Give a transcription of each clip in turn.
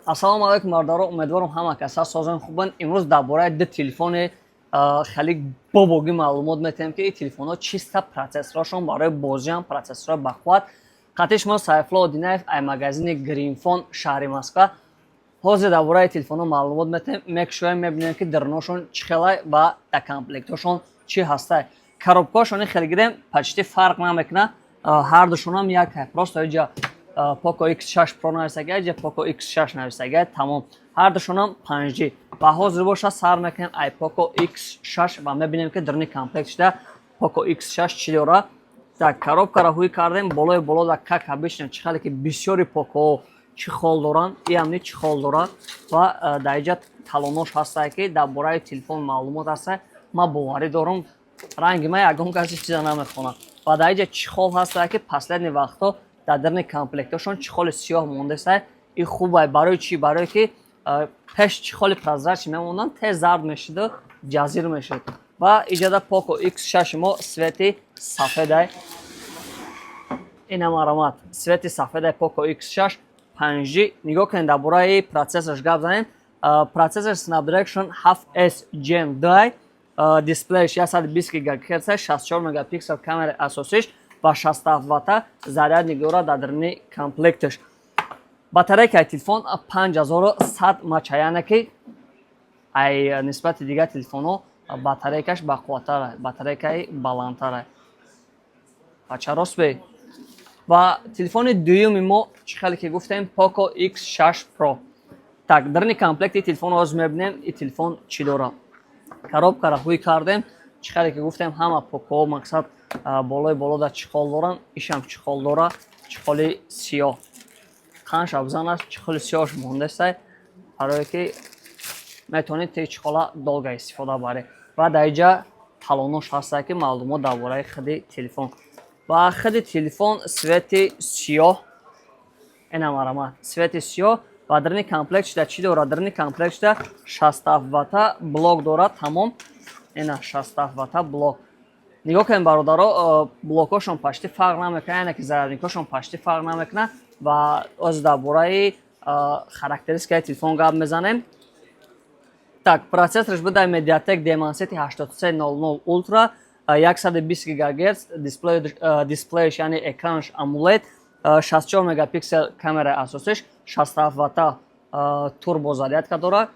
Ассалому алайкум бародаро, умедворам ҳама каса созан хубан. Имрӯз дар бораи ду телефони хеле бобогӣ маълумот метаҳем ки ин телефонҳо чиста протсессорашон барои бозиам протсессора бақувват. Қатъи шумо Сайфулло Одинаев ай магазини Гринфон шаҳри Москва. Ҳозир дар бораи телефонҳо маълумот метаҳем, мекушоем мебинем ки даруношон чӣ хелай ва дар комплектошон чӣ ҳастай. Коробкаҳошони хелгирем почти фарқ намекунад. Ҳар душонам як просто иҷа Poco X6 Pro нависагиҳай, иҷа Poco X6 нависагиҳай, тамом. Ҳар душонам 5G. Ва ҳозир боша сар мекунем ай Poco X6 ва мебинем ки даруни комплектшда Poco X6 чӣ дора. Так, коробкаро ҳуй кардем, болои болода как обычно чӣ хеле ки бисёри Poco чӣ хол доранд, и ҳамни чӣ хол дорад ва дар иҷа талонош ҳастай ки дар бораи телефон маълумот ҳастай. Ман боварӣ дорам, ранги ман ягон каси чиза намехонад. Ва дар иҷа чӣ хол ҳастай ки последни вақтҳо дар даруни комплектошон чихоли сиёҳ мондааст. И хубай барои чӣ? Барое ки пеш чихоли прозрачӣ мемонанд, тез зард мешуд, ҷазир мешуд. Ва иҷада Poco X6 мо свети сафедай. Ина маромад свети сафедай Poco X6 5G. Нигоҳ кунед дар бораи протсессораш гап занем. Процессор Snapdragon 7S Gen 2, дисплеяш 120 ГГц, 64 мегапиксел камераи асосиш ва 67 ватта зарядник дорад дар даруни комплекташ. Батарейкаи телефон 5100 мАч, яъне ки ай нисбати дигар телефонҳо батарейкаш бақувваттар аст, батарейкаи баландтар аст. Бача рост бе. Ва телефони дуюми мо чӣ хеле ки гуфтем Poco X6 Pro. Так, даруни комплекти телефонро ҳозир мебинем ин телефон чӣ дорад. Коробкаро ҳуй кардем, чӣ хеле ки гуфтем ҳама Poco мақсад болои болода чихол доранд, ишам чихол дора, чихоли сиёҳ. Қанша бзанаш чихоли сиёҳш мондааст, барое ки метавонед ти чихола долга истифода баред. Ва дар иҷа талонош ҳастай ки маълумот дар бораи худи телефон. Ва худи телефон свети сиёҳ, ина маромад свети сиёҳ ва даруни комплектшда чӣ дорад? Даруни комплектшда 67 ватта блок дорад, тамом. Ина 67 ватта блок. Нигоҳ кунед бародаро, блокҳошон почти фарқ намекунад, яъне ки зарядникҳошон почти фарқ намекунад. Ва ҳозир дар бораи характеристикаи телефон гап мезанем. Так, процессораш бидай Mediatek Dimensity 8300 Ultra, 120 ГГц, дисплеяш яъне экранаш AMOLED, 64 мегапиксел камераи асосиш, 67 ватта турбозарядка дорад.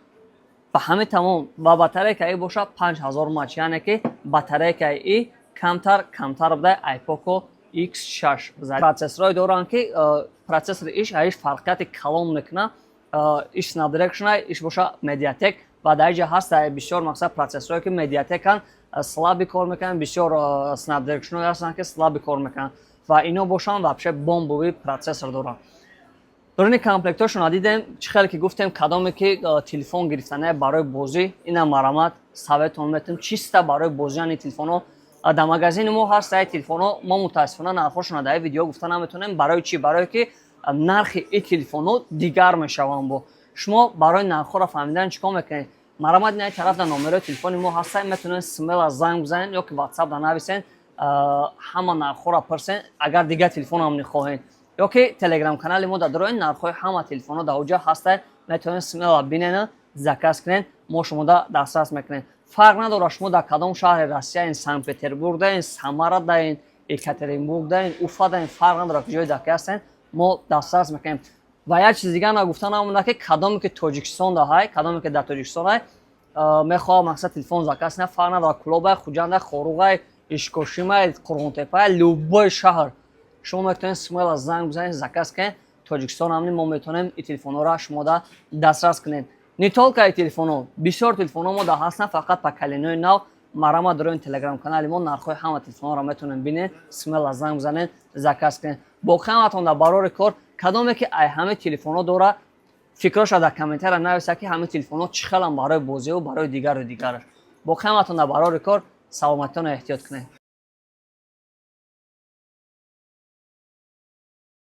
Ба ҳамин тамом. Ва батарейкаи боша 5000 мАч, яъне ки батарейкаи камтар будай ай Poco X6. Процессорҳое доранд ки процессори иш аиш фарқияти калон мекунад. Иш Snapdragon, иш боша Mediatek. Ва дар иҷа ҳаст бисёр мақсад процессорҳое ки Mediatek-ан слаби кор мекунанд, бисёр Snapdragon ҳастанд ки слаби кор мекунанд. Ва ино бошанд вообще бомбови процессор доранд. даруни комплектошон дидем, чӣ хеле ки гуфтем кадоме ки телефон гирифтанае барои бозӣ, ина маромад советон метавонем чиста барои бозияни телефонҳо. Дар магазини мо ҳаст телефонҳо, мо мутаассифона нархошона дар видео гуфта наметавонем. Барои чӣ? Барое ки нархи ин телефонҳо дигар мешаванд. Бо шумо барои нархҳоро фаҳмидан чӣ кор мекунед? Маромад ин тараф дар номерои телефони мо ҳаст, метавонед смело занг бизанед ё ки WhatsApp да нависен, ҳама нархҳоро пурсен, агар дигар телефонам мехоҳед. Ё ки Telegram канали мо дар дорои нархҳои ҳама телефонҳо дар оҷа ҳаст, метавонед смело бинед, заказ кунед, мо шумода дастрас мекунем. Фарқ надорад шумо дар кадом шаҳри Россияин, Санкт-Петербург даин, Самара даин, Екатеринбург даин, Уфа даин, фарқ надорад ки ҷои даки ҳастен, мо дастрас мекунем. Ва як чиз дигар нагуфта намонда ки кадоме ки Тоҷикистон даҳай, кадоме ки дар Тоҷикистон ай мехоҳад мақсад телефон заказ кунад, фарқ надорад Кулобай, Хуҷандай, Хорug'ай, Ишкошимай, Қурғунтепай, любой шаҳр шумо метавонед смело занг бизанед, заказ кунед. Тоҷикистон ҳамни мо метавонем ин телефонҳоро шумода дастрас кунед. Не толка ин телефонҳо, бисёр телефонҳо мо дар ҳастанд, фақат ба калинои нав. Маромад дорои Telegram канали мо нархҳои ҳама телефонҳоро метавонед бинед, смело занг бизанед, заказ кунед. Боқӣ ҳаматон дар барори кор кадоме ки ай ҳамин телефонҳо дора, фикроша дар комментария нависа ки ҳамин телефонҳо чӣ хелан барои бозиу, барои дигару дигараш. Боқӣ ҳаматон дар барори кор, саломатиона эҳтиёт кунед.